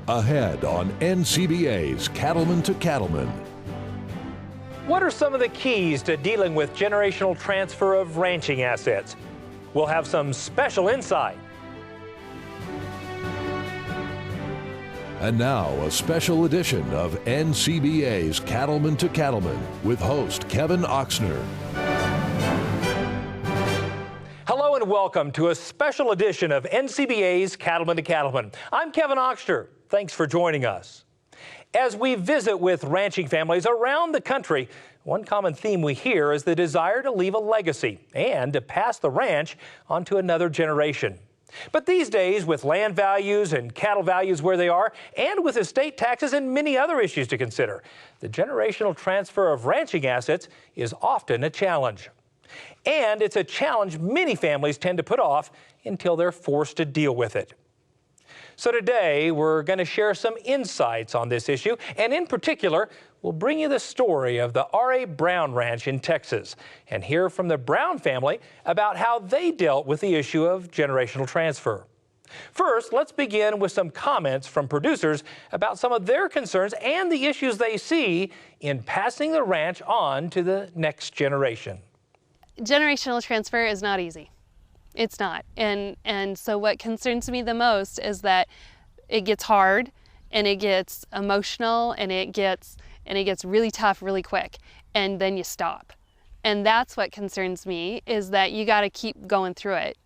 Ahead on NCBA's Cattlemen to Cattlemen. What are some of the keys to dealing with generational transfer of ranching assets? We'll have some special insight. And now, a special edition of NCBA's Cattlemen to Cattlemen with host Kevin Oxner. Hello and welcome to a special edition of NCBA's Cattlemen to Cattlemen. I'm Kevin Oxner. Thanks for joining us. As we visit with ranching families around the country, one common theme we hear is the desire to leave a legacy and to pass the ranch on to another generation. But these days, with land values and cattle values where they are, and with estate taxes and many other issues to consider, the generational transfer of ranching assets is often a challenge. And it's a challenge many families tend to put off until they're forced to deal with it. So today, we're going to share some insights on this issue, and in particular, we'll bring you the story of the R.A. Brown Ranch in Texas and hear from the Brown family about how they dealt with the issue of generational transfer. First, let's begin with some comments from producers about some of their concerns and the issues they see in passing the ranch on to the next generation. Generational transfer is not easy. It's not. And so what concerns me the most is that it gets hard and it gets emotional and it gets really tough really quick, and then you stop. And that's what concerns me, is that you got to keep going through it.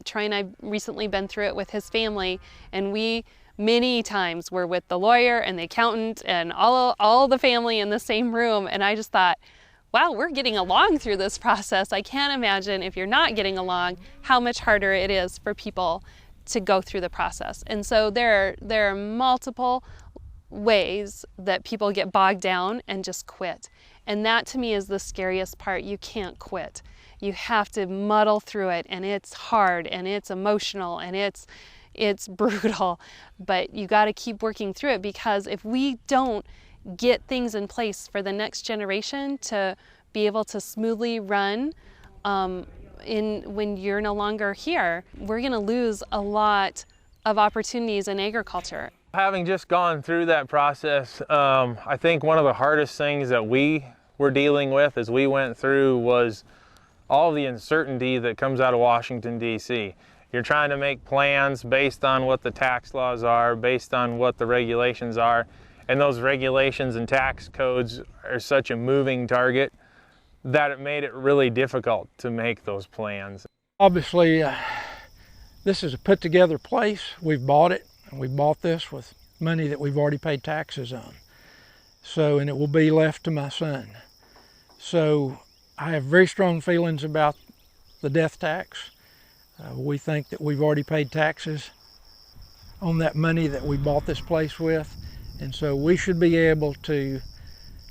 Troy and I've recently been through it with his family, and we many times were with the lawyer and the accountant and all the family in the same room, and I just thought, wow, we're getting along through this process. I can't imagine, if you're not getting along, how much harder it is for people to go through the process. And so there are multiple ways that people get bogged down and just quit. And that to me is the scariest part. You can't quit. You have to muddle through it, and it's hard and it's emotional and it's brutal, but you got to keep working through it, because if we don't get things in place for the next generation to be able to smoothly run when you're no longer here, we're going to lose a lot of opportunities in agriculture. Having just gone through that process, I think one of the hardest things that we were dealing with as we went through was all the uncertainty that comes out of Washington, D.C. You're trying to make plans based on what the tax laws are, based on what the regulations are. And those regulations and tax codes are such a moving target that it made it really difficult to make those plans. Obviously, this is a put together place. We've bought it, and we bought this with money that we've already paid taxes on. So, and it will be left to my son. So I have very strong feelings about the death tax. We think that we've already paid taxes on that money that we bought this place with. And so we should be able to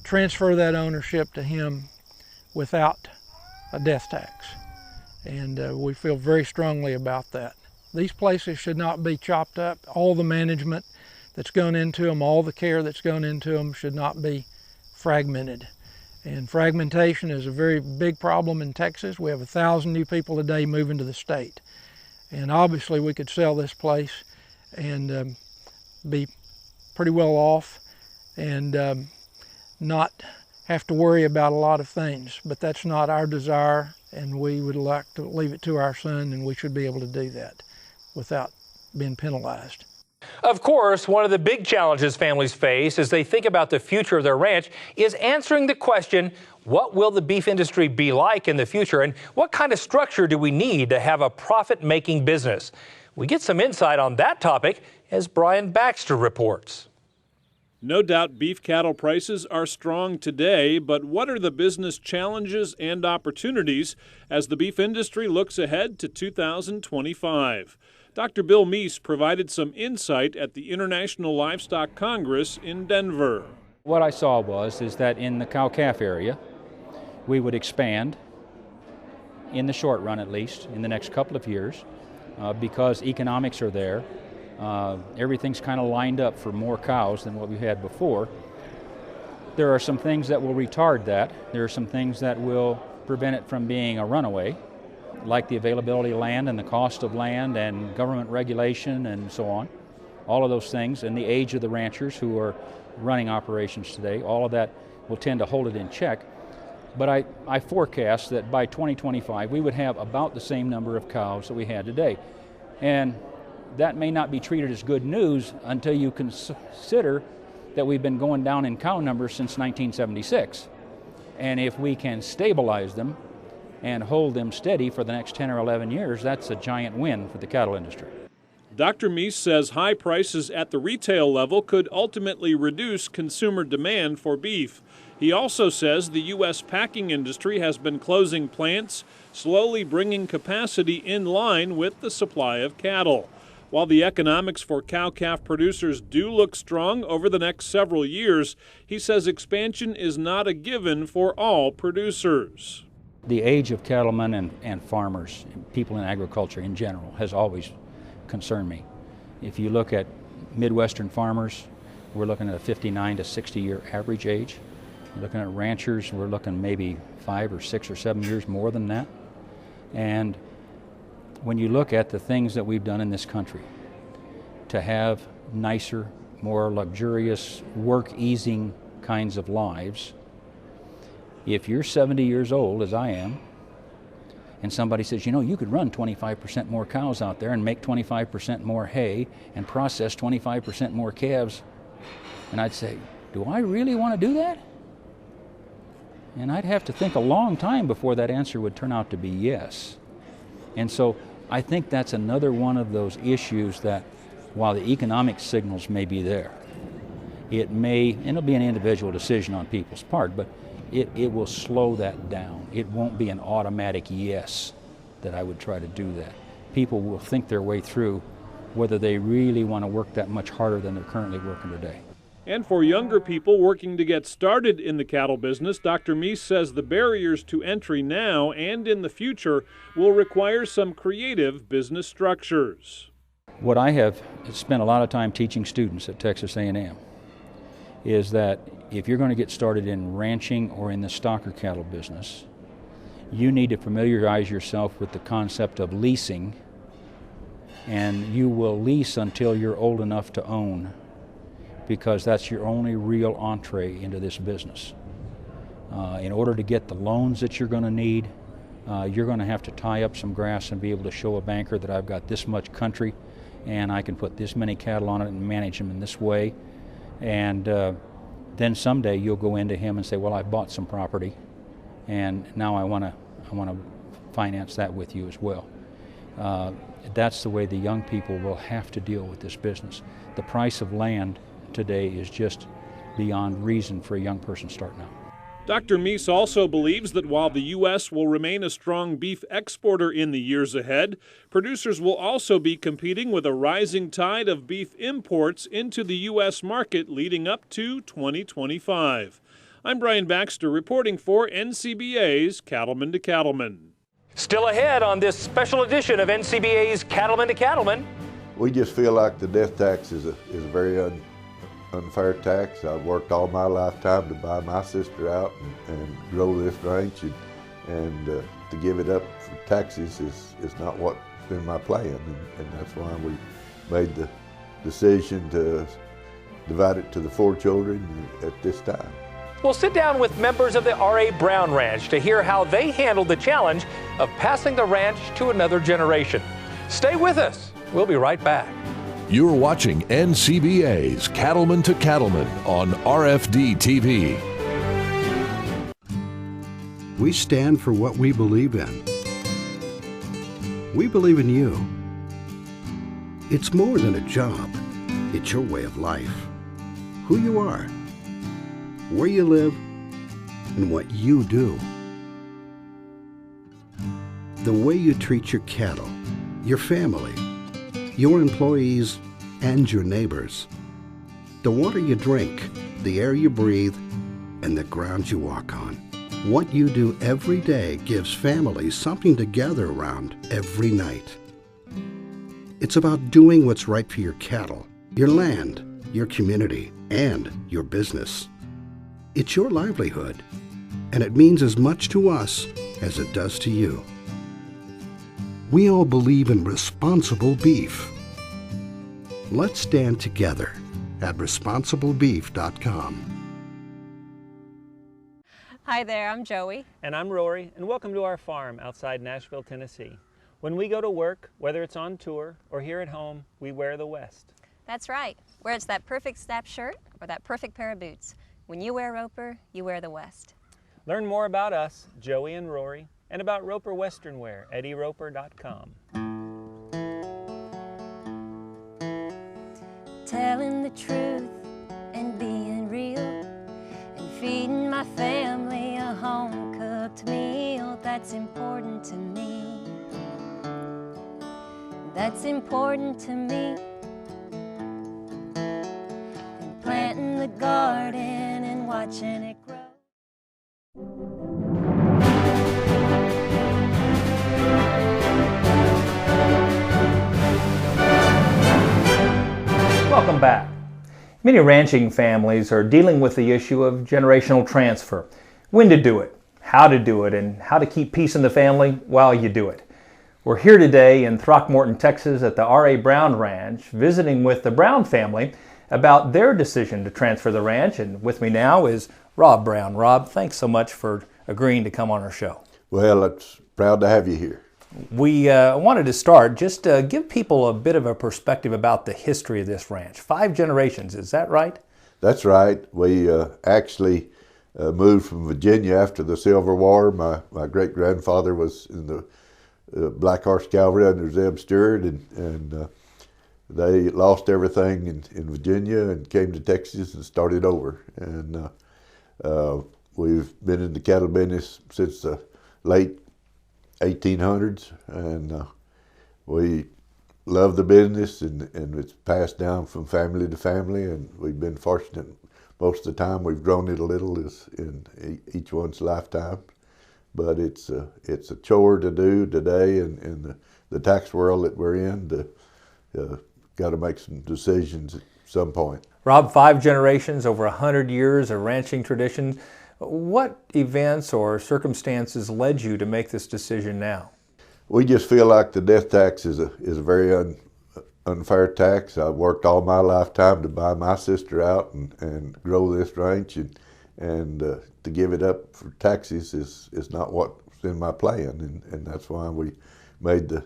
transfer that ownership to him without a death tax. And we feel very strongly about that. These places should not be chopped up. All the management that's gone into them, all the care that's gone into them should not be fragmented. And fragmentation is a very big problem in Texas. We have 1,000 new people a day moving to the state. And obviously we could sell this place and be pretty well off and not have to worry about a lot of things, but that's not our desire, and we would like to leave it to our son, and we should be able to do that without being penalized. Of course, one of the big challenges families face as they think about the future of their ranch is answering the question, what will the beef industry be like in the future, and what kind of structure do we need to have a profit-making business? We get some insight on that topic as Brian Baxter reports. No doubt beef cattle prices are strong today, but what are the business challenges and opportunities as the beef industry looks ahead to 2025? Dr. Bill Meese provided some insight at the International Livestock Congress in Denver. What I saw is that in the cow-calf area, we would expand, in the short run at least, in the next couple of years, because economics are there. Everything's kind of lined up for more cows than what we had before. There are some things that will retard that. There are some things that will prevent it from being a runaway, like the availability of land and the cost of land and government regulation and so on. all of those things, and the age of the ranchers who are running operations today, all of that will tend to hold it in check. But I forecast that by 2025 we would have about the same number of cows that we had today. And that may not be treated as good news until you consider that we've been going down in cow numbers since 1976. And if we can stabilize them and hold them steady for the next 10 or 11 years, that's a giant win for the cattle industry. Dr. Meese says high prices at the retail level could ultimately reduce consumer demand for beef. He also says the U.S. packing industry has been closing plants, slowly bringing capacity in line with the supply of cattle. While the economics for cow-calf producers do look strong over the next several years, he says expansion is not a given for all producers. The age of cattlemen and farmers, people in agriculture in general, has always concerned me. If you look at Midwestern farmers, we're looking at a 59 to 60 year average age. Looking at ranchers, we're looking maybe 5 or 6 or 7 years more than that. And when you look at the things that we've done in this country to have nicer, more luxurious, work-easing kinds of lives, if you're 70 years old, as I am, and somebody says, you know, you could run 25% more cows out there and make 25% more hay and process 25% more calves, and I'd say, do I really want to do that? And I'd have to think a long time before that answer would turn out to be yes. And so I think that's another one of those issues that while the economic signals may be there, and it'll be an individual decision on people's part, but it will slow that down. It won't be an automatic yes that I would try to do that. People will think their way through whether they really want to work that much harder than they're currently working today. And for younger people working to get started in the cattle business, Dr. Meese says the barriers to entry now and in the future will require some creative business structures. What I have spent a lot of time teaching students at Texas A&M is that if you're going to get started in ranching or in the stocker cattle business, you need to familiarize yourself with the concept of leasing, and you will lease until you're old enough to own, because that's your only real entree into this business. In order to get the loans that you're going to need, you're going to have to tie up some grass and be able to show a banker that I've got this much country and I can put this many cattle on it and manage them in this way. And then someday you'll go into him and say, well, I've bought some property and now I want to finance that with you as well. That's the way the young people will have to deal with this business. The price of land today is just beyond reason for a young person starting out. Dr. Meese also believes that while the U.S. will remain a strong beef exporter in the years ahead, producers will also be competing with a rising tide of beef imports into the U.S. market leading up to 2025. I'm Brian Baxter reporting for NCBA's Cattlemen to Cattlemen. Still ahead on this special edition of NCBA's Cattlemen to Cattlemen. We just feel like the death tax is a very unfair tax. I've worked all my lifetime to buy my sister out and grow this ranch, and to give it up for taxes is not what's been my plan, and that's why we made the decision to divide it to the 4 children at this time. We'll sit down with members of the R.A. Brown Ranch to hear how they handled the challenge of passing the ranch to another generation. Stay with us. We'll be right back. You're watching NCBA's Cattlemen to Cattlemen on RFD TV. We stand for what we believe in. We believe in you. It's more than a job. It's your way of life. Who you are, where you live, and what you do. The way you treat your cattle, your family, your employees, and your neighbors. The water you drink, the air you breathe, and the ground you walk on. What you do every day gives families something to gather around every night. It's about doing what's right for your cattle, your land, your community, and your business. It's your livelihood, and it means as much to us as it does to you. We all believe in responsible beef. Let's stand together at responsiblebeef.com. Hi there, I'm Joey. And I'm Rory, and welcome to our farm outside Nashville, Tennessee. When we go to work, whether it's on tour or here at home, we wear the West. That's right, where it's that perfect snap shirt or that perfect pair of boots. When you wear Roper, you wear the West. Learn more about us, Joey and Rory, and about Roper Western Wear at eroper.com. Telling the truth and being real and feeding my family a home-cooked meal. That's important to me. That's important to me. And planting the garden and watching it grow. Welcome back. Many ranching families are dealing with the issue of generational transfer. When to do it, how to do it, and how to keep peace in the family while you do it. We're here today in Throckmorton, Texas at the R.A. Brown Ranch, visiting with the Brown family about their decision to transfer the ranch. And with me now is Rob Brown. Rob, thanks so much for agreeing to come on our show. Well, it's proud to have you here. We wanted to start, just give people a bit of a perspective about the history of this ranch. 5 generations, is that right? That's right. We actually moved from Virginia after the Civil War. My great-grandfather was in the Black Horse Cavalry under Zeb Stewart, and they lost everything in Virginia and came to Texas and started over. And we've been in the cattle business since the late 1800s, and we love the business, and it's passed down from family to family, and we've been fortunate. Most of the time we've grown it a little in each one's lifetime, but it's a chore to do today in the tax world that we're in. Got to make some decisions at some point. Rob, 5 generations, over 100 years of ranching tradition. What events or circumstances led you to make this decision now? We just feel like the death tax is a very unfair tax. I've worked all my lifetime to buy my sister out and grow this ranch, and to give it up for taxes is not what's in my plan, and that's why we made the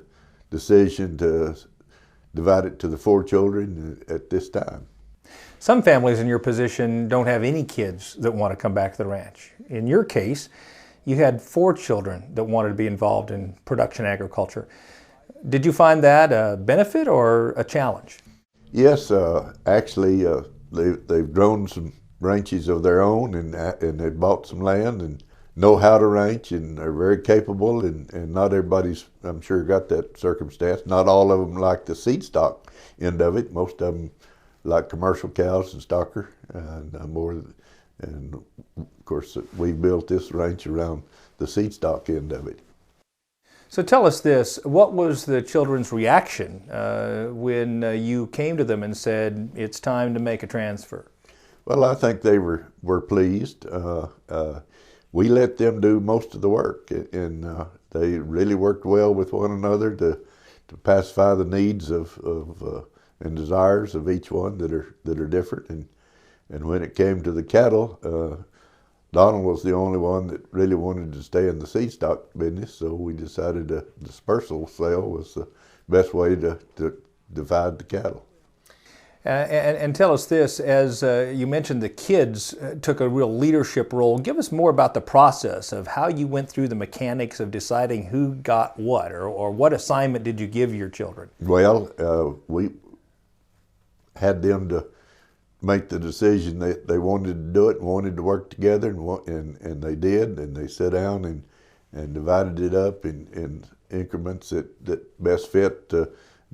decision to divide it to the 4 children at this time. Some families in your position don't have any kids that want to come back to the ranch. In your case, you had 4 children that wanted to be involved in production agriculture. Did you find that a benefit or a challenge? Yes, actually, they've grown some ranches of their own, and they've bought some land and know how to ranch, and are very capable, and not everybody's, I'm sure, got that circumstance. Not all of them like the seed stock end of it. Most of them like commercial cows and stocker, and of course we built this ranch around the seed stock end of it. So tell us this, what was the children's reaction when you came to them and said, it's time to make a transfer? Well, I think they were pleased. We let them do most of the work, and they really worked well with one another to pacify the needs of and desires of each one that are different. And when it came to the cattle, Donald was the only one that really wanted to stay in the seed stock business, so we decided a dispersal sale was the best way to divide the cattle. And tell us this, as you mentioned the kids took a real leadership role. Give us more about the process of how you went through the mechanics of deciding who got what, or what assignment did you give your children? Well, we had them to make the decision that they wanted to do it and wanted to work together, and they did, and they sat down and divided it up in increments that best fit.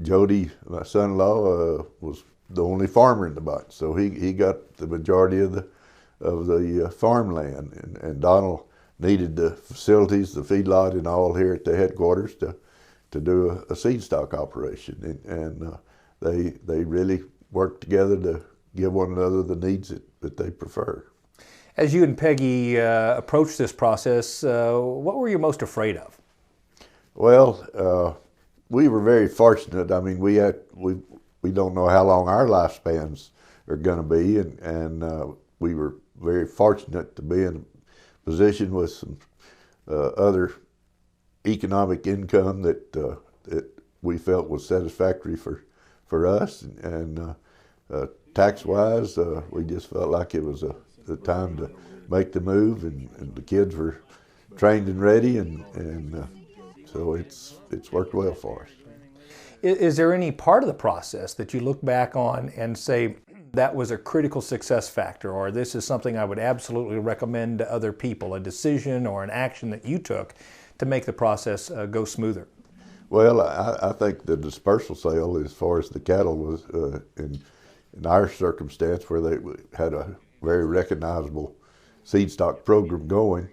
Jody, my son-in-law, was the only farmer in the bunch, so he got the majority of the farmland, and Donald needed the facilities, the feedlot, and all here at the headquarters to do a seed stock operation, and they really worked together to give one another the needs that they prefer. As you and Peggy approached this process, what were you most afraid of? Well, we were very fortunate. I mean, we we don't know how long our lifespans are going to be, and we were very fortunate to be in a position with some other economic income that we felt was satisfactory for us, and tax-wise, we just felt like it was the time to make the move, and the kids were trained and ready, and so it's worked well for us. Is there any part of the process that you look back on and say that was a critical success factor, or this is something I would absolutely recommend to other people, a decision or an action that you took to make the process go smoother? Well, I think the dispersal sale, as far as the cattle was in our circumstance, where they had a very recognizable seed stock program going,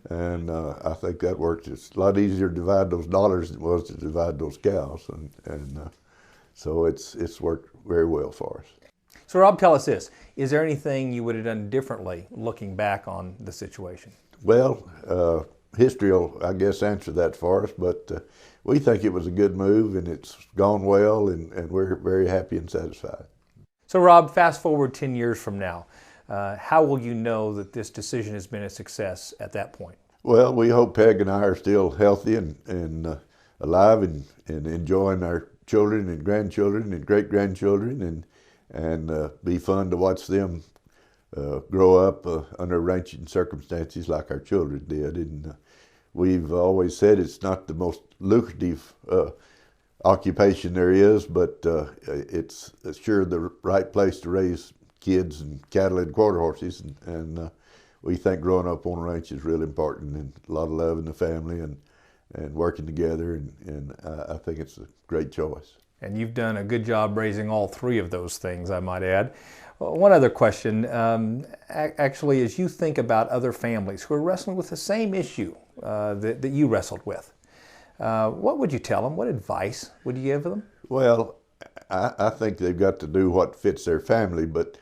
and I think that worked. It's a lot easier to divide those dollars than it was to divide those cows, and so it's worked very well for us. So Rob, tell us this. Is there anything you would have done differently looking back on the situation? Well, history will, I guess, answer that for us, but we think it was a good move, and it's gone well, and we're very happy and satisfied. So Rob, fast forward 10 years from now, how will you know that this decision has been a success at that point? Well, we hope Peg and I are still healthy and alive and enjoying our children and grandchildren and great-grandchildren, and be fun to watch them grow up under ranching circumstances like our children did. And we've always said it's not the most lucrative occupation there is, but it's sure the right place to raise kids and cattle and quarter horses, and we think growing up on a ranch is really important, and a lot of love in the family and working together, and I think it's a great choice. And you've done a good job raising all three of those things, I might add. One other question, actually, as you think about other families who are wrestling with the same issue that you wrestled with, what would you tell them? What advice would you give them? Well, I think they've got to do what fits their family, but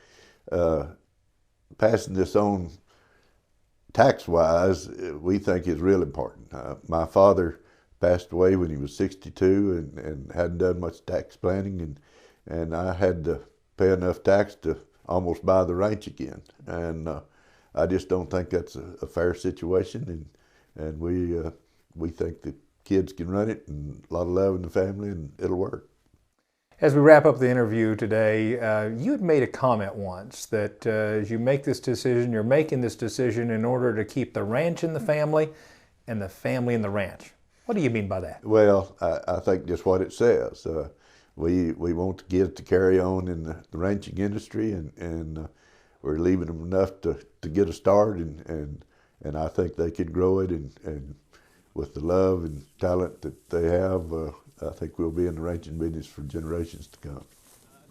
passing this on tax-wise, we think is real important. My father passed away when he was 62 and hadn't done much tax planning, and I had to pay enough tax to almost buy the ranch again. And I just don't think that's a fair situation, and we think the kids can run it, and a lot of love in the family, and it'll work. As we wrap up the interview today, you had made a comment once that as you make this decision, you're making this decision in order to keep the ranch in the family and the family in the ranch. What do you mean by that? Well, I think just what it says. We want the kids to carry on in the ranching industry, and we're leaving them enough to get a start, and I think they can grow it, and with the love and talent that they have, I think we'll be in the ranching business for generations to come.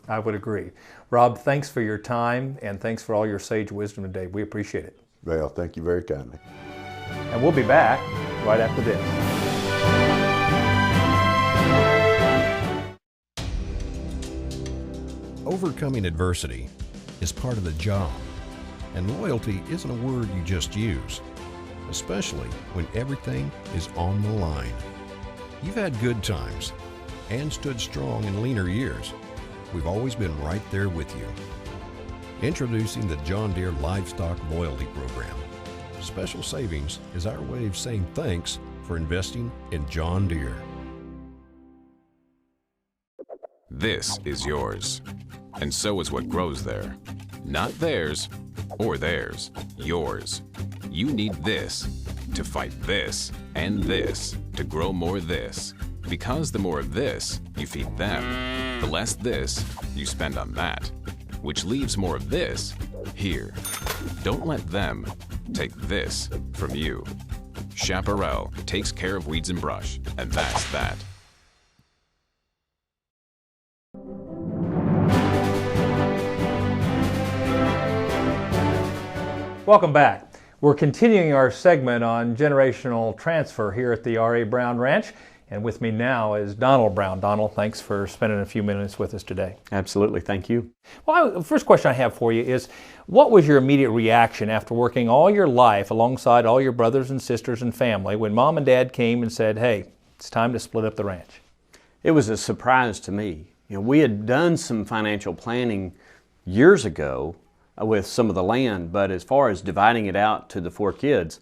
I would agree. Rob, thanks for your time, and thanks for all your sage wisdom today. We appreciate it. Well, thank you very kindly. And we'll be back right after this. Overcoming adversity is part of the job, and loyalty isn't a word you just use, especially when everything is on the line. You've had good times and stood strong in leaner years. We've always been right there with you. Introducing the John Deere Livestock Loyalty Program. Special savings is our way of saying thanks for investing in John Deere. This is yours, and so is what grows there. Not theirs or theirs, yours. You need this to fight this and this to grow more this. Because the more of this you feed them, the less this you spend on that, which leaves more of this here. Don't let them take this from you. Chaparral takes care of weeds and brush, and that's that. Welcome back. We're continuing our segment on generational transfer here at the R.A. Brown Ranch. And with me now is Donald Brown. Donald, thanks for spending a few minutes with us today. Absolutely, thank you. Well, the first question I have for you is, what was your immediate reaction after working all your life alongside all your brothers and sisters and family when Mom and Dad came and said, hey, it's time to split up the ranch? It was a surprise to me. we had done some financial planning years ago with some of the land, but as far as dividing it out to the 4 kids,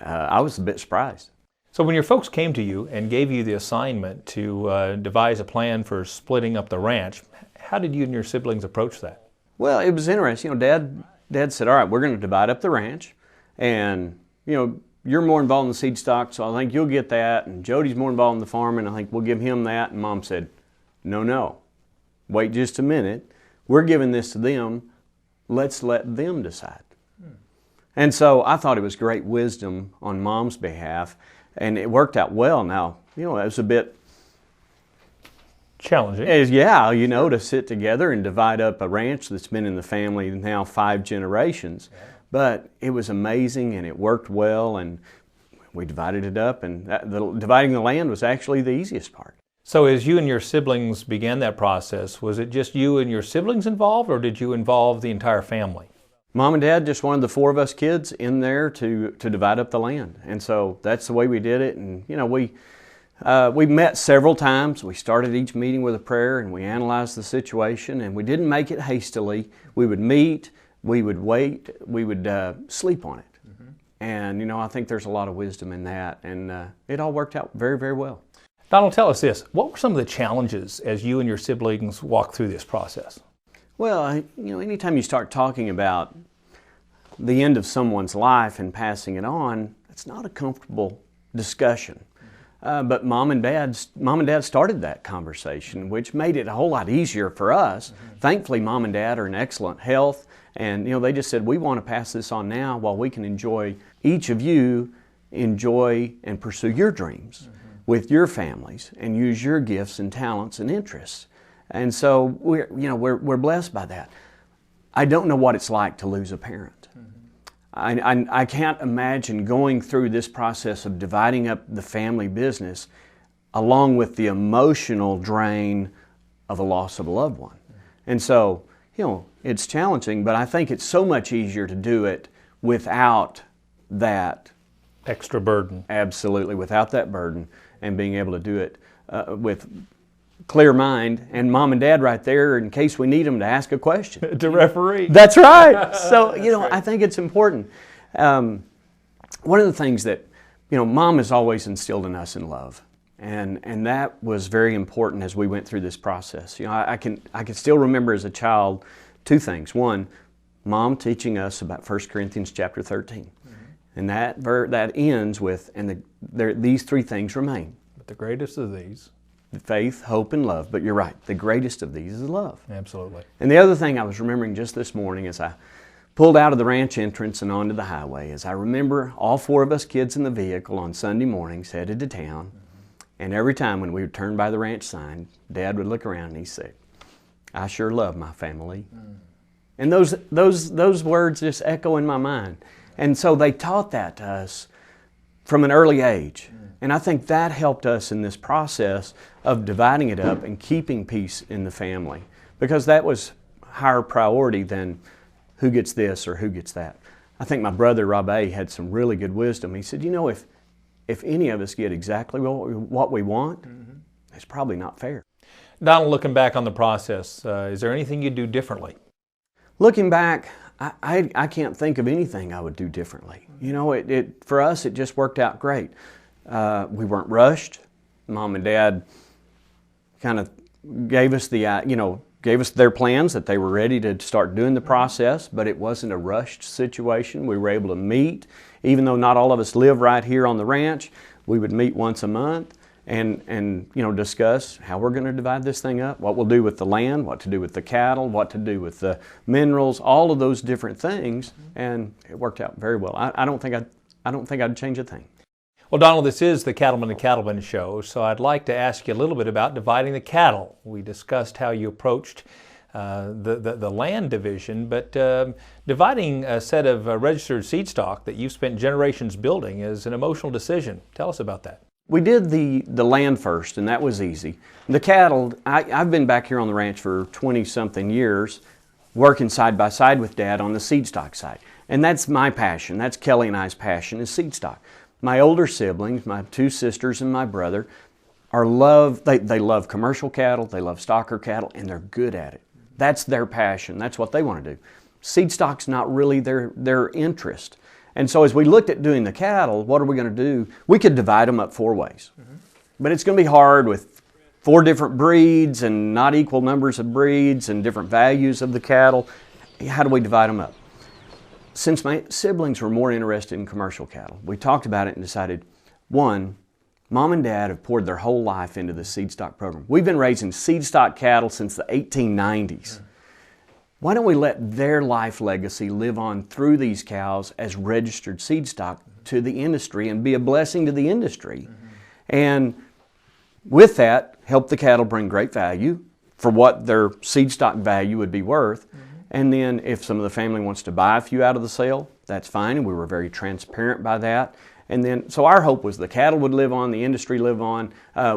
I was a bit surprised. So when your folks came to you and gave you the assignment to devise a plan for splitting up the ranch, how did you and your siblings approach that? Well, it was interesting. Dad said, all right, we're going to divide up the ranch, and you're more involved in the seed stock, so I think you'll get that, and Jody's more involved in the farming, I think we'll give him that. And Mom said, no, wait just a minute. We're giving this to them. Let's let them decide. And so I thought it was great wisdom on Mom's behalf, and it worked out well. Now, it was a bit challenging. To sit together and divide up a ranch that's been in the family now 5 generations. Yeah. But it was amazing, and it worked well, and we divided it up, and dividing the land was actually the easiest part. So as you and your siblings began that process, was it just you and your siblings involved, or did you involve the entire family? Mom and Dad just wanted the 4 of us kids in there to divide up the land. And so that's the way we did it. And, we met several times. We started each meeting with a prayer, and we analyzed the situation, and we didn't make it hastily. We would meet, we would wait, we would sleep on it. Mm-hmm. And, I think there's a lot of wisdom in that. And it all worked out very, very well. Donald, tell us this. What were some of the challenges as you and your siblings walked through this process? Well, anytime you start talking about the end of someone's life and passing it on, it's not a comfortable discussion. But Mom and Dad started that conversation, which made it a whole lot easier for us. Mm-hmm. Thankfully, Mom and Dad are in excellent health, and they just said, we want to pass this on now while we can each of you enjoy and pursue your dreams with your families and use your gifts and talents and interests. And so we're blessed by that. I don't know what it's like to lose a parent. I can't imagine going through this process of dividing up the family business along with the emotional drain of a loss of a loved one. And so, it's challenging, but I think it's so much easier to do it without that extra burden. Absolutely, without that burden, and being able to do it with clear mind, and Mom and Dad right there in case we need them to ask a question. To referee. That's right. So, I think it's important. One of the things that, Mom has always instilled in us in love, and that was very important as we went through this process. I can still remember as a child 2 things. One, Mom teaching us about 1 Corinthians chapter 13. And that ends with, these 3 things remain. But the greatest of these, faith, hope, and love. But you're right, the greatest of these is love. Absolutely. And the other thing I was remembering just this morning as I pulled out of the ranch entrance and onto the highway is I remember all 4 of us kids in the vehicle on Sunday mornings headed to town. And every time when we would turn by the ranch sign, Dad would look around and he'd say, I sure love my family. And those words just echo in my mind. And so they taught that to us from an early age. And I think that helped us in this process of dividing it up and keeping peace in the family, because that was higher priority than who gets this or who gets that. I think my brother Rob A. had some really good wisdom. He said, if any of us get exactly what we want, it's probably not fair. Donald, looking back on the process, is there anything you'd do differently? Looking back, I can't think of anything I would do differently. For us, it just worked out great. We weren't rushed. Mom and Dad kind of gave us their plans that they were ready to start doing the process, but it wasn't a rushed situation. We were able to meet, even though not all of us live right here on the ranch. We would meet once a month and discuss how we're going to divide this thing up, what we'll do with the land, what to do with the cattle, what to do with the minerals, all of those different things, and it worked out very well. I don't think I'd change a thing. Well, Donald, this is the Cattlemen to Cattlemen show, so I'd like to ask you a little bit about dividing the cattle. We discussed how you approached the land division, but dividing a set of registered seed stock that you've spent generations building is an emotional decision. Tell us about that. We did the land first, and that was easy. The cattle, I've been back here on the ranch for 20-something years, working side by side with Dad on the seed stock side. And that's my passion. That's Kelly and I's passion, is seed stock. My older siblings, my 2 sisters and my brother, they love commercial cattle, they love stocker cattle, and they're good at it. That's their passion. That's what they want to do. Seed stock's not really their interest. And so as we looked at doing the cattle, what are we going to do? We could divide them up 4 ways. But it's going to be hard with 4 different breeds and not equal numbers of breeds and different values of the cattle. How do we divide them up? Since my siblings were more interested in commercial cattle, we talked about it and decided, one, Mom and Dad have poured their whole life into the seed stock program. We've been raising seed stock cattle since the 1890s. Why don't we let their life legacy live on through these cows as registered seed stock to the industry and be a blessing to the industry? And with that, help the cattle bring great value for what their seed stock value would be worth. And then if some of the family wants to buy a few out of the sale, that's fine. And we were very transparent by that. And then, so our hope was the cattle would live on, the industry live on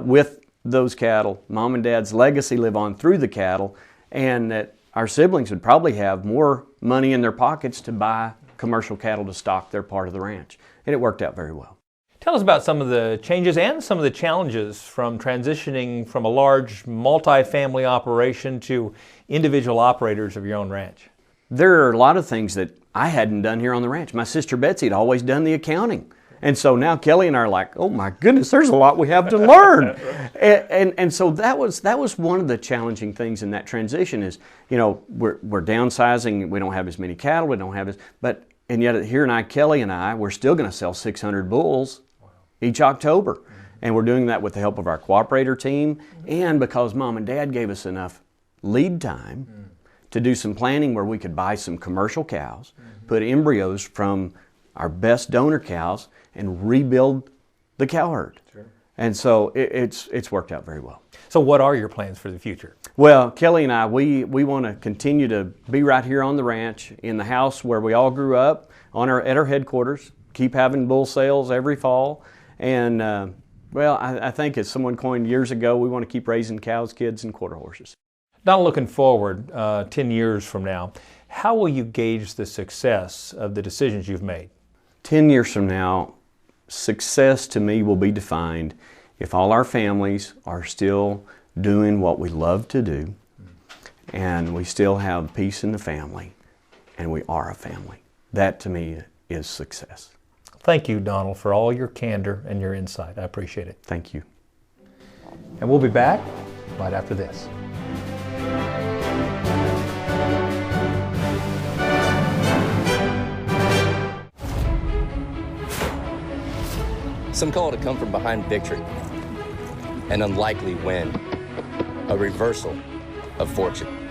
with those cattle, Mom and Dad's legacy live on through the cattle, and that our siblings would probably have more money in their pockets to buy commercial cattle to stock their part of the ranch. And it worked out very well. Tell us about some of the changes and some of the challenges from transitioning from a large multi-family operation to individual operators of your own ranch. There are a lot of things that I hadn't done here on the ranch. My sister Betsy had always done the accounting. And so now Kelly and I are like, oh my goodness, there's a lot we have to learn. and so that was one of the challenging things in that transition is, you know, we're downsizing, we don't have as many cattle, we don't have as, and yet here Kelly and I, we're still going to sell 600 bulls each October. And we're doing that with the help of our cooperator team and because Mom and Dad gave us enough lead time to do some planning where we could buy some commercial cows, put embryos from our best donor cows, and rebuild the cow herd. Sure. And so it's worked out very well. So what are your plans for the future? Well, Kelly and I, we want to continue to be right here on the ranch in the house where we all grew up at our headquarters, keep having bull sales every fall. And well, I think as someone coined years ago, we want to keep raising cows, kids, and quarter horses. Now looking forward 10 years from now, how will you gauge the success of the decisions you've made? 10 years from now, success to me will be defined if all our families are still doing what we love to do and we still have peace in the family and we are a family. That to me is success. Thank you, Donald, for all your candor and your insight. I appreciate it. Thank you. And we'll be back right after this. Some call it a come from behind victory, an unlikely win, a reversal of fortune.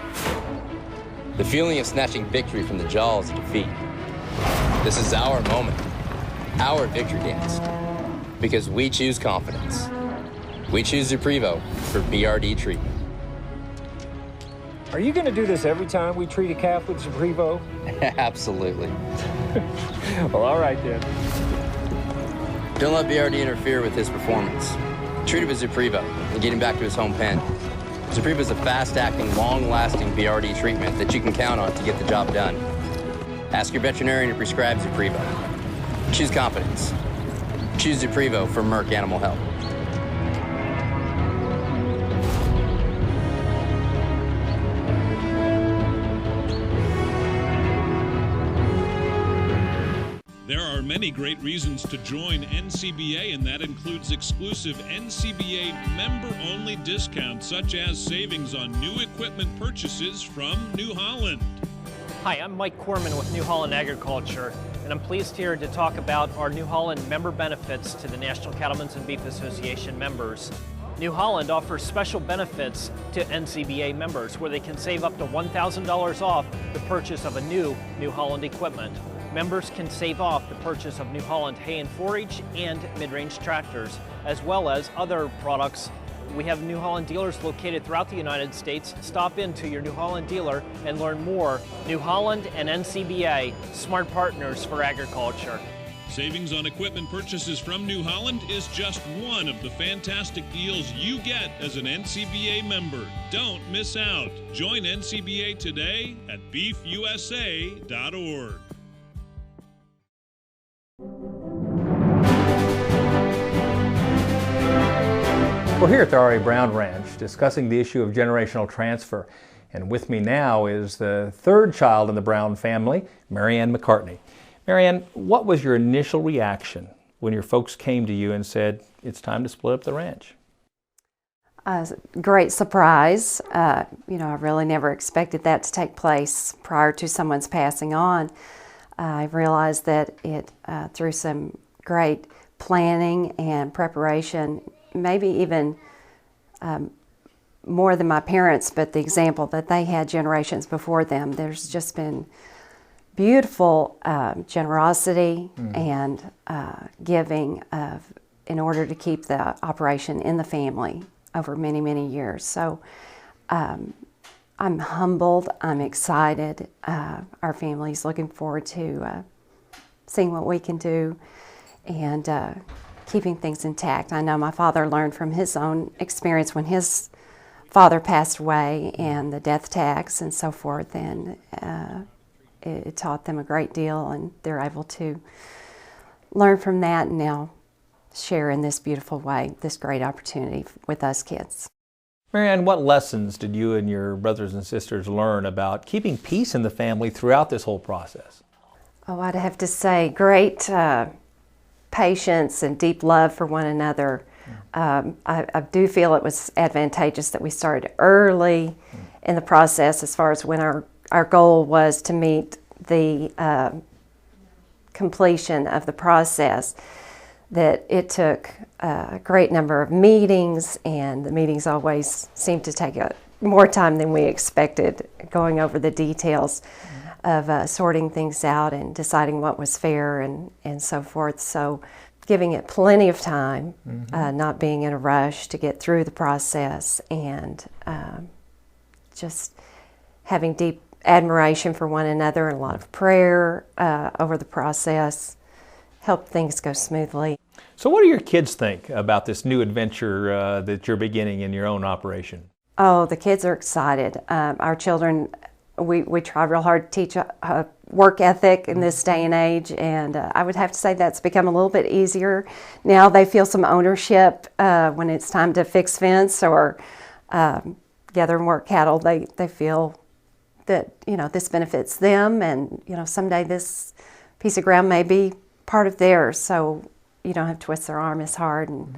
The feeling of snatching victory from the jaws of defeat. This is our moment, our victory dance, because we choose confidence. We choose Zuprevo for BRD treatment. Are you going to do this every time we treat a calf with Zuprevo? Absolutely. Well, all right then. Don't let BRD interfere with his performance. Treat him with Zuprevo and get him back to his home pen. Zuprevo is a fast-acting, long-lasting BRD treatment that you can count on to get the job done. Ask your veterinarian to prescribe Zuprevo. Choose confidence. Choose Zuprevo for Merck Animal Health. There are many great reasons to join NCBA, and that includes exclusive NCBA member-only discounts, such as savings on new equipment purchases from New Holland. Hi, I'm Mike Corman with New Holland Agriculture, and I'm pleased here to talk about our New Holland member benefits to the National Cattlemen's and Beef Association members. New Holland offers special benefits to NCBA members where they can save up to $1,000 off the purchase of a new New Holland equipment. Members can save off the purchase of New Holland hay and forage and mid-range tractors, as well as other products. We have New Holland dealers located throughout the United States. Stop into your New Holland dealer and learn more. New Holland and NCBA, smart partners for agriculture. Savings on equipment purchases from New Holland is just one of the fantastic deals you get as an NCBA member. Don't miss out. Join NCBA today at beefusa.org. We're here at the R.A. Brown Ranch discussing the issue of generational transfer. And with me now is the third child in the Brown family, Marianne McCartney. Marianne, what was your initial reaction when your folks came to you and said, it's time to split up the ranch? Great surprise. I really never expected that to take place prior to someone's passing on. I realized that it, through some great planning and preparation, maybe even more than my parents, but the example that they had generations before them, there's just been beautiful generosity and giving in order to keep the operation in the family over many, many years. So I'm humbled, I'm excited. Our family's looking forward to seeing what we can do and keeping things intact. I know my father learned from his own experience when his father passed away and the death tax and so forth, and it taught them a great deal, and they're able to learn from that and now share in this beautiful way, this great opportunity with us kids. Marianne, what lessons did you and your brothers and sisters learn about keeping peace in the family throughout this whole process? Oh, I'd have to say great patience and deep love for one another. I do feel it was advantageous that we started early in the process as far as when our goal was to meet the completion of the process, that it took a great number of meetings, and the meetings always seemed to take more time than we expected, going over the details of sorting things out and deciding what was fair and so forth. So giving it plenty of time, not being in a rush to get through the process, and just having deep admiration for one another and a lot of prayer over the process helped things go smoothly. So what do your kids think about this new adventure that you're beginning in your own operation? Oh, the kids are excited. Our children, we try real hard to teach a work ethic in this day and age, and I would have to say that's become a little bit easier. Now they feel some ownership when it's time to fix fence or gather and work cattle. They feel that, this benefits them, and, someday this piece of ground may be part of theirs, so you don't have to twist their arm as hard. And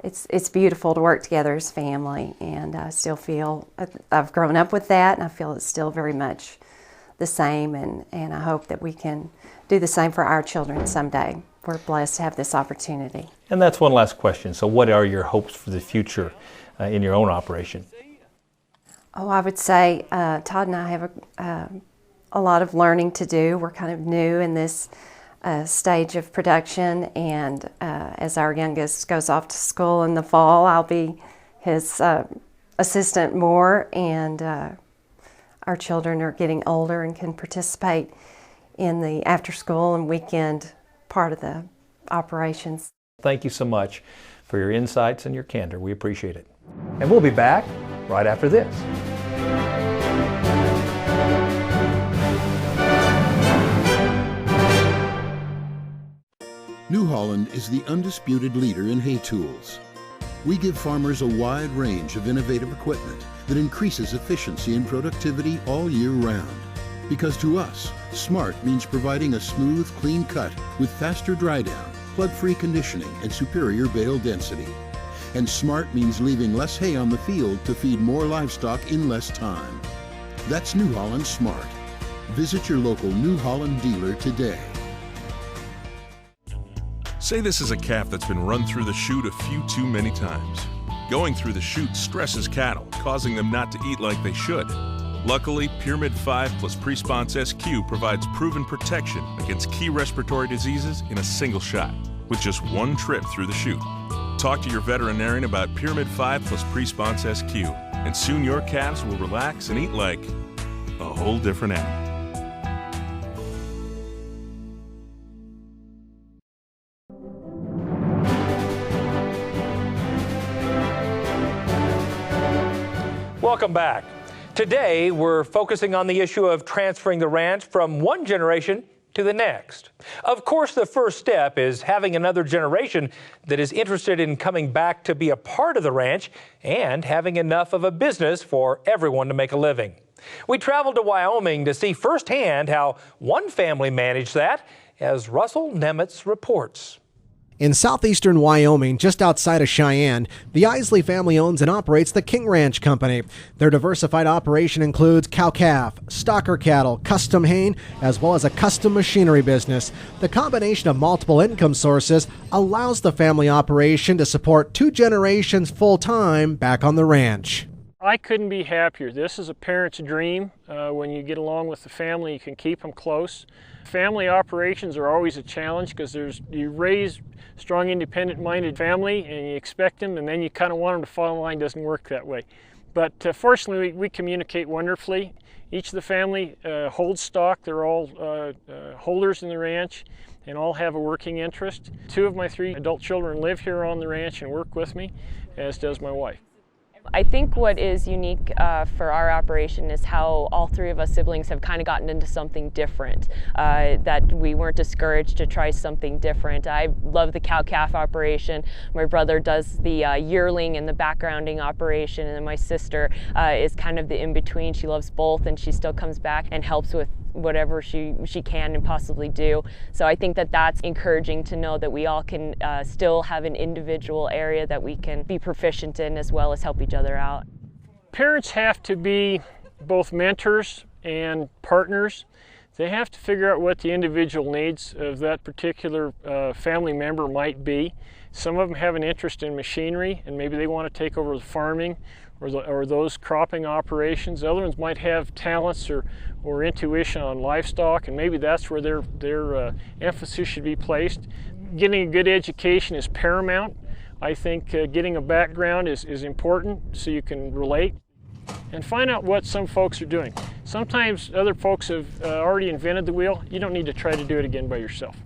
it's beautiful to work together as family, and I still feel I've grown up with that, and I feel it's still very much the same, and I hope that we can do the same for our children someday. We're blessed to have this opportunity. And that's one last question. So what are your hopes for the future in your own operation? Oh, I would say Todd and I have a lot of learning to do. We're kind of new in this stage of production, and as our youngest goes off to school in the fall, I'll be his assistant more, and our children are getting older and can participate in the after school and weekend part of the operations. Thank you so much for your insights and your candor. We appreciate it. And we'll be back right after this. New Holland is the undisputed leader in hay tools. We give farmers a wide range of innovative equipment that increases efficiency and productivity all year round. Because to us, smart means providing a smooth, clean cut with faster dry down, plug-free conditioning, and superior bale density. And smart means leaving less hay on the field to feed more livestock in less time. That's New Holland Smart. Visit your local New Holland dealer today. Say this is a calf that's been run through the chute a few too many times. Going through the chute stresses cattle, causing them not to eat like they should. Luckily, Pyramid 5 plus Presponse SQ provides proven protection against key respiratory diseases in a single shot, with just one trip through the chute. Talk to your veterinarian about Pyramid 5 plus Presponse SQ, and soon your calves will relax and eat like a whole different animal. Welcome back. Today, we're focusing on the issue of transferring the ranch from one generation to the next. Of course, the first step is having another generation that is interested in coming back to be a part of the ranch and having enough of a business for everyone to make a living. We traveled to Wyoming to see firsthand how one family managed that, as Russell Nemitz reports. In southeastern Wyoming, just outside of Cheyenne, the Isley family owns and operates the King Ranch Company. Their diversified operation includes cow-calf, stocker cattle, custom haying, as well as a custom machinery business. The combination of multiple income sources allows the family operation to support 2 generations full-time back on the ranch. I couldn't be happier. This is a parent's dream. When you get along with the family, you can keep them close. Family operations are always a challenge because you raise strong, independent-minded family and you expect them, and then you kind of want them to fall in line. Doesn't work that way. But fortunately, we communicate wonderfully. Each of the family holds stock. They're all holders in the ranch and all have a working interest. 2 of my 3 adult children live here on the ranch and work with me, as does my wife. I think what is unique for our operation is how all 3 of us siblings have kind of gotten into something different, that we weren't discouraged to try something different. I love the cow-calf operation. My brother does the yearling and the backgrounding operation, and then my sister is kind of the in-between. She loves both, and she still comes back and helps with whatever she can and possibly do. So I think that that's encouraging to know that we all can still have an individual area that we can be proficient in as well as help each other out. Parents have to be both mentors and partners. They have to figure out what the individual needs of that particular family member might be. Some of them have an interest in machinery and maybe they want to take over the farming or those cropping operations. Other ones might have talents or intuition on livestock, and maybe that's where their emphasis should be placed. Getting a good education is paramount. I think getting a background is important so you can relate and find out what some folks are doing. Sometimes other folks have already invented the wheel. You don't need to try to do it again by yourself.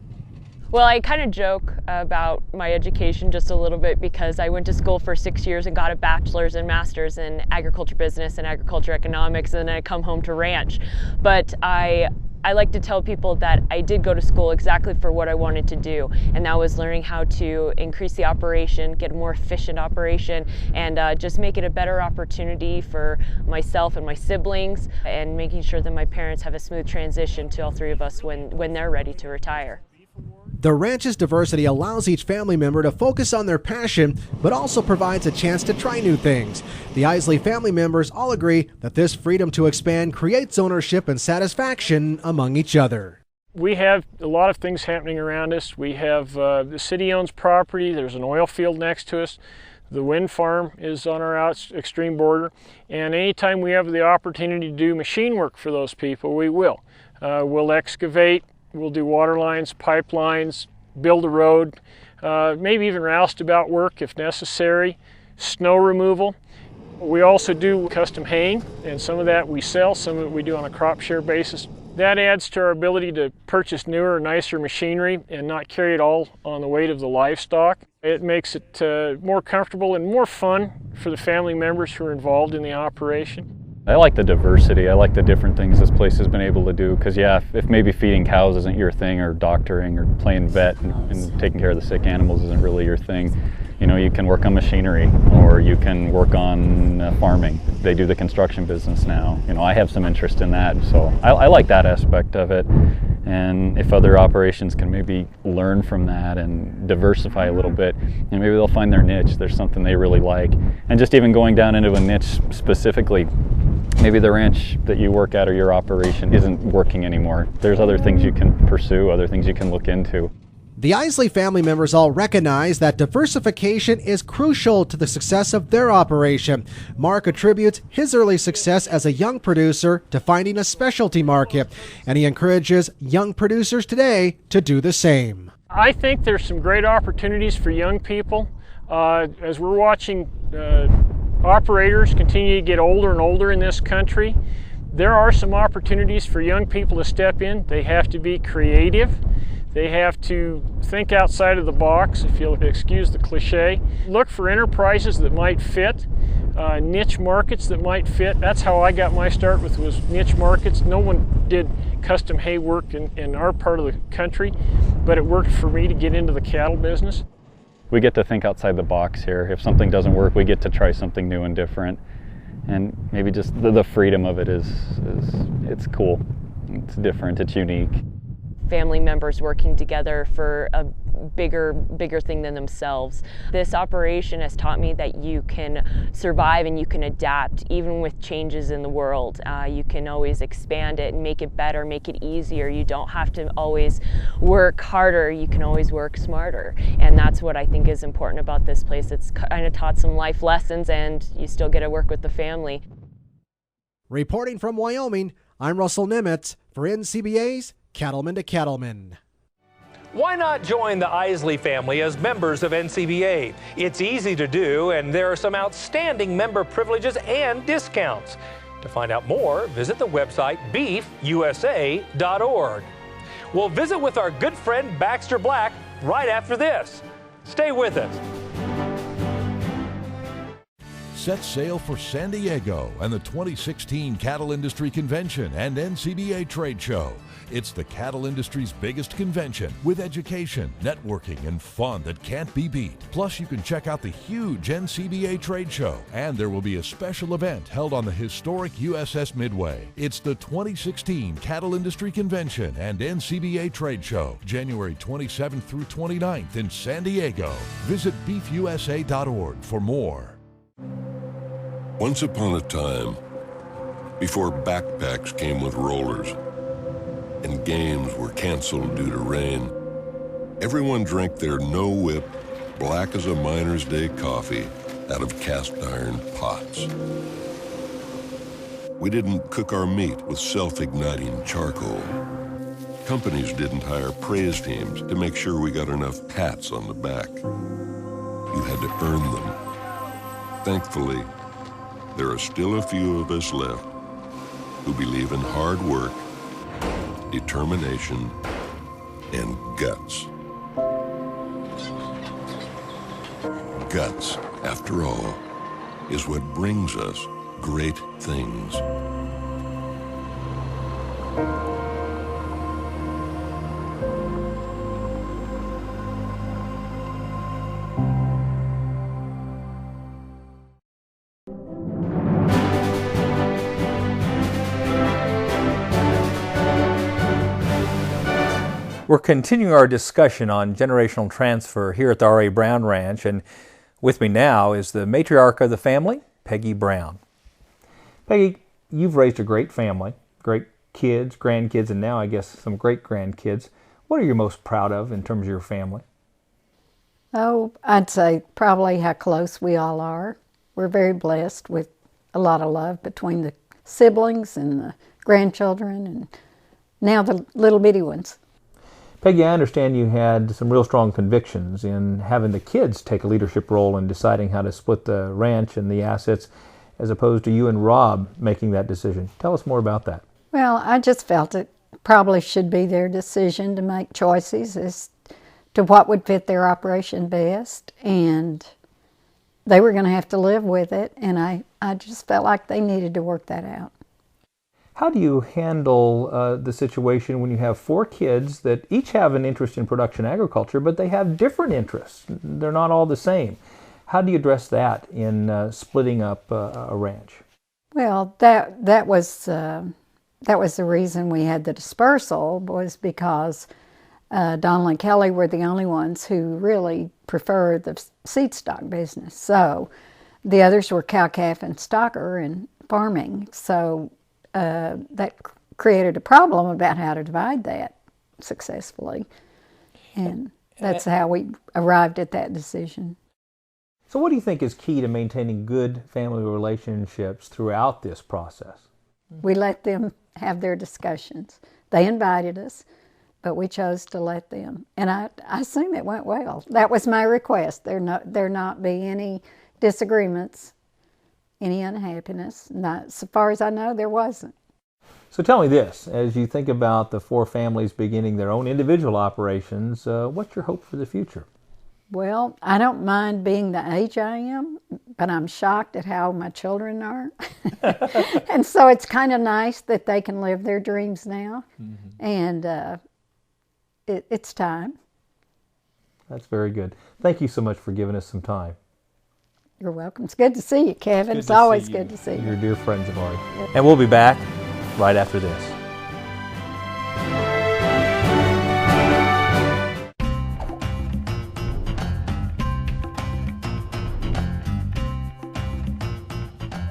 Well, I kind of joke about my education just a little bit because I went to school for 6 years and got a bachelor's and master's in agriculture business and agriculture economics, and then I come home to ranch. But I like to tell people that I did go to school exactly for what I wanted to do, and that was learning how to increase the operation, get a more efficient operation, and just make it a better opportunity for myself and my siblings, and making sure that my parents have a smooth transition to all 3 of us when they're ready to retire. The ranch's diversity allows each family member to focus on their passion, but also provides a chance to try new things. The Isley family members all agree that this freedom to expand creates ownership and satisfaction among each other. We have a lot of things happening around us. We have the city owns property. There's an oil field next to us. The wind farm is on our extreme border. And anytime we have the opportunity to do machine work for those people, we will. We'll excavate. We'll do water lines, pipelines, build a road, maybe even roustabout work if necessary, snow removal. We also do custom haying, and some of that we sell, some of it we do on a crop share basis. That adds to our ability to purchase newer, nicer machinery and not carry it all on the weight of the livestock. It makes it more comfortable and more fun for the family members who are involved in the operation. I like the diversity. I like the different things this place has been able to do, because yeah, if maybe feeding cows isn't your thing, or doctoring or playing vet and taking care of the sick animals isn't really your thing, you know, you can work on machinery or you can work on farming. They do the construction business now. You know, I have some interest in that, so I like that aspect of it. And if other operations can maybe learn from that and diversify a little bit, and maybe they'll find their niche. There's something they really like. And just even going down into a niche specifically, maybe the ranch that you work at or your operation isn't working anymore. There's other things you can pursue, other things you can look into. The Isley family members all recognize that diversification is crucial to the success of their operation. Mark attributes his early success as a young producer to finding a specialty market, and he encourages young producers today to do the same. I think there's some great opportunities for young people. As we're watching operators continue to get older and older in this country, there are some opportunities for young people to step in. They have to be creative. They have to think outside of the box, if you'll excuse the cliche. Look for enterprises that might fit. niche markets that might fit. That's how I got my start with, was niche markets. No one did custom hay work in our part of the country, but it worked for me to get into the cattle business. We get to think outside the box here. If something doesn't work, we get to try something new and different. And maybe just the freedom of it is it's cool. It's different, it's unique. Family members working together for a bigger thing than themselves. This operation has taught me that you can survive and you can adapt even with changes in the world. You can always expand it and make it better, make it easier. You don't have to always work harder, you can always work smarter. And that's what I think is important about this place. It's kind of taught some life lessons, and you still get to work with the family. Reporting from Wyoming, I'm Russell Nimitz for NCBA's Cattlemen to Cattlemen. Why not join the Isley family as members of NCBA? It's easy to do, and there are some outstanding member privileges and discounts. To find out more, visit the website beefusa.org. We'll visit with our good friend Baxter Black right after this. Stay with us. Set sail for San Diego and the 2016 Cattle Industry Convention and NCBA Trade Show. It's the cattle industry's biggest convention with education, networking, and fun that can't be beat. Plus, you can check out the huge NCBA Trade Show, and there will be a special event held on the historic USS Midway. It's the 2016 Cattle Industry Convention and NCBA Trade Show, January 27th through 29th in San Diego. Visit beefusa.org for more. Once upon a time, before backpacks came with rollers and games were canceled due to rain, everyone drank their no-whip, black as a miner's day coffee out of cast iron pots. We didn't cook our meat with self-igniting charcoal. Companies didn't hire praise teams to make sure we got enough pats on the back. You had to earn them. Thankfully, there are still a few of us left who believe in hard work, determination, and guts. Guts, after all, is what brings us great things. We're continuing our discussion on generational transfer here at the R.A. Brown Ranch, and with me now is the matriarch of the family, Peggy Brown. Peggy, you've raised a great family, great kids, grandkids, and now I guess some great-grandkids. What are you most proud of in terms of your family? Oh, I'd say probably how close we all are. We're very blessed with a lot of love between the siblings and the grandchildren and now the little bitty ones. Peggy, I understand you had some real strong convictions in having the kids take a leadership role in deciding how to split the ranch and the assets, as opposed to you and Rob making that decision. Tell us more about that. Well, I just felt it probably should be their decision to make choices as to what would fit their operation best, and they were going to have to live with it, and I just felt like they needed to work that out. How do you handle the situation when you have 4 kids that each have an interest in production agriculture, but they have different interests? They're not all the same. How do you address that in splitting up a ranch? Well, that was the reason we had the dispersal, was because Donald and Kelly were the only ones who really preferred the seed stock business. So the others were cow, calf, and stocker and farming. So that created a problem about how to divide that successfully. And that's how we arrived at that decision. So what do you think is key to maintaining good family relationships throughout this process? We let them have their discussions. They invited us, but we chose to let them. And I assume it went well. That was my request. There not be any disagreements, any unhappiness. Not, so far as I know, there wasn't. So tell me this, as you think about the 4 families beginning their own individual operations, what's your hope for the future? Well, I don't mind being the age I am, but I'm shocked at how my children are. And so it's kind of nice that they can live their dreams now. And it's time. That's very good. Thank you so much for giving us some time. You're welcome. It's good to see you, Kevin. It's always good to see you. You're dear friends of ours. And we'll be back right after this.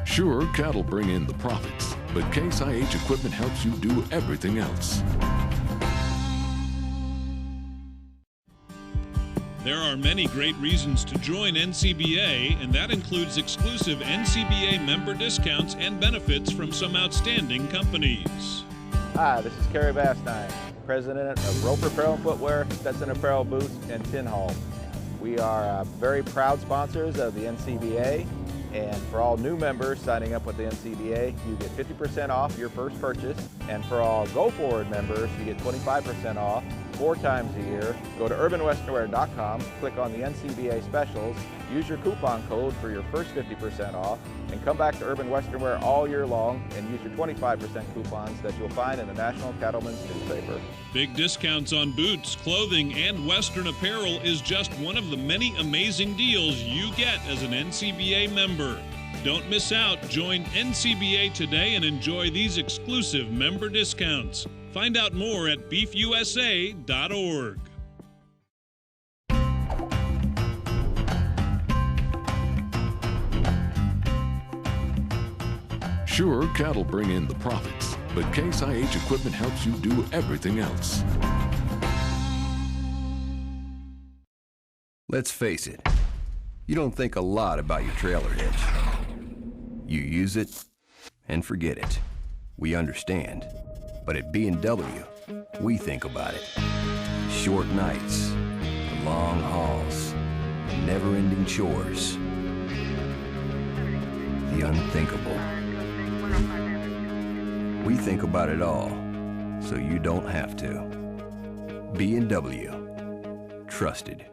Sure, cattle bring in the profits, but Case IH equipment helps you do everything else. There are many great reasons to join NCBA, and that includes exclusive NCBA member discounts and benefits from some outstanding companies. Hi, this is Kerry Bastine, President of Roper Apparel and Footwear, Stetson Apparel Boots, and Tin Hall. We are very proud sponsors of the NCBA, and for all new members signing up with the NCBA, you get 50% off your first purchase, and for all Go Forward members, you get 25% off 4 times a year. Go to urbanwesternwear.com, click on the NCBA specials, use your coupon code for your first 50% off, and come back to Urban Western Wear all year long and use your 25% coupons that you'll find in the National Cattlemen's newspaper. Big discounts on boots, clothing, and Western apparel is just one of the many amazing deals you get as an NCBA member. Don't miss out. Join NCBA today and enjoy these exclusive member discounts. Find out more at beefusa.org. Sure, cattle bring in the profits, but Case IH equipment helps you do everything else. Let's face it, you don't think a lot about your trailer hitch. You use it and forget it. We understand. But at B&W, we think about it. Short nights, long hauls, never-ending chores. The unthinkable. We think about it all, so you don't have to. B&W. Trusted.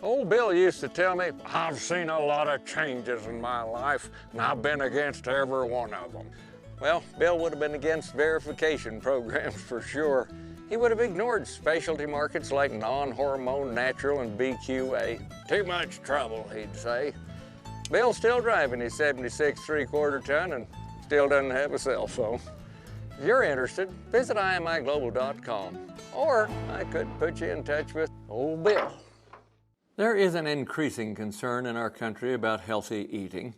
Old Bill used to tell me, I've seen a lot of changes in my life, and I've been against every one of them. Well, Bill would have been against verification programs for sure. He would have ignored specialty markets like non-hormone, natural, and BQA. Too much trouble, he'd say. Bill's still driving his 76 3/4 ton and still doesn't have a cell phone. If you're interested, visit imiglobal.com, or I could put you in touch with old Bill. There is an increasing concern in our country about healthy eating.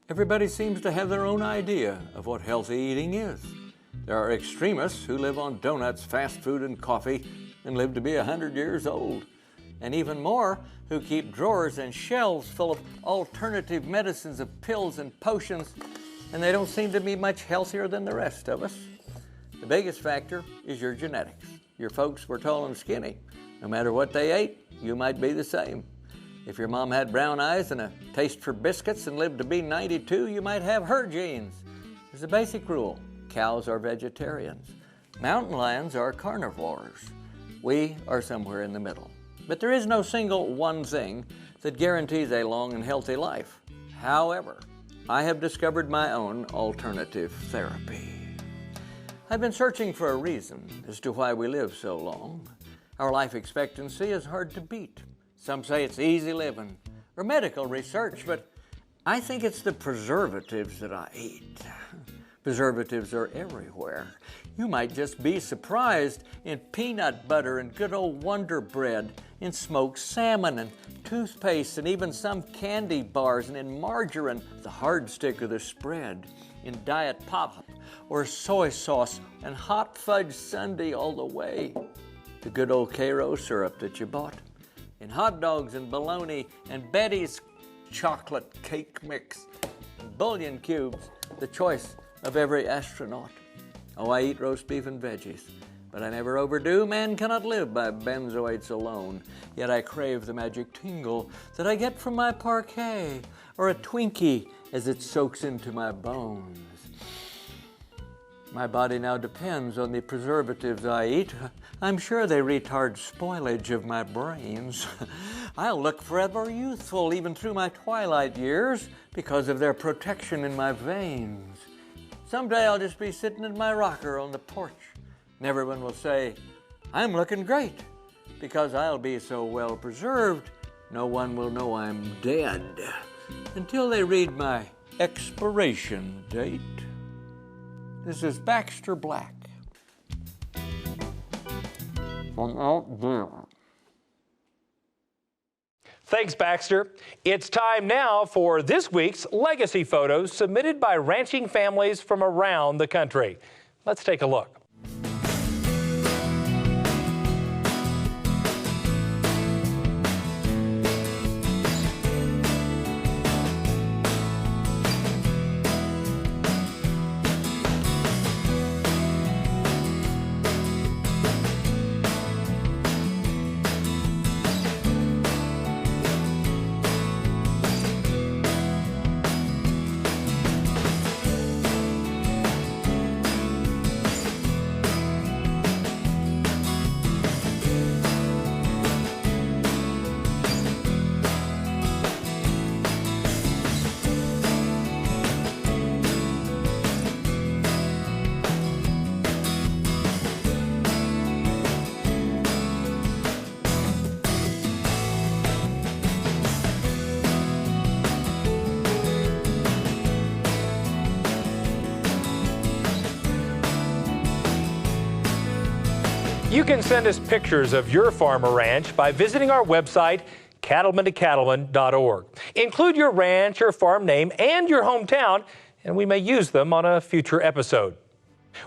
Everybody seems to have their own idea of what healthy eating is. There are extremists who live on donuts, fast food, and coffee and live to be 100 years old. And even more who keep drawers and shelves full of alternative medicines of pills and potions, and they don't seem to be much healthier than the rest of us. The biggest factor is your genetics. Your folks were tall and skinny. No matter what they ate, you might be the same. If your mom had brown eyes and a taste for biscuits and lived to be 92, you might have her genes. There's a basic rule. Cows are vegetarians. Mountain lions are carnivores. We are somewhere in the middle. But there is no single one thing that guarantees a long and healthy life. However, I have discovered my own alternative therapy. I've been searching for a reason as to why we live so long. Our life expectancy is hard to beat. Some say it's easy living or medical research, but I think it's the preservatives that I eat. Preservatives are everywhere. You might just be surprised in peanut butter and good old Wonder Bread, in smoked salmon and toothpaste and even some candy bars, and in margarine, the hard stick of the spread, in Diet Pop or soy sauce and hot fudge sundae all the way. The good old Karo syrup that you bought, in hot dogs and bologna and Betty's chocolate cake mix, and bouillon cubes, the choice of every astronaut. Oh, I eat roast beef and veggies, but I never overdo. Man cannot live by benzoates alone. Yet I crave the magic tingle that I get from my parquet, or a Twinkie as it soaks into my bones. My body now depends on the preservatives I eat. I'm sure they retard spoilage of my brains. I'll look forever youthful even through my twilight years because of their protection in my veins. Someday I'll just be sitting in my rocker on the porch and everyone will say, I'm looking great because I'll be so well preserved, no one will know I'm dead until they read my expiration date. This is Baxter Black. From out there. Thanks, Baxter. It's time now for this week's legacy photos submitted by ranching families from around the country. Let's take a look. You can send us pictures of your farm or ranch by visiting our website, cattlemen2cattlemen.org. Include your ranch or farm name and your hometown, and we may use them on a future episode.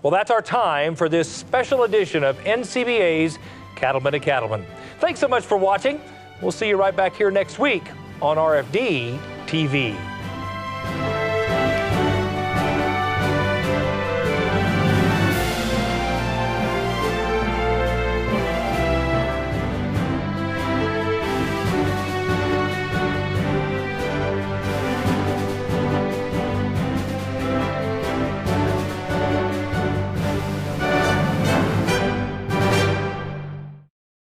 Well, that's our time for this special edition of NCBA's Cattlemen to Cattlemen. Thanks so much for watching. We'll see you right back here next week on RFD TV.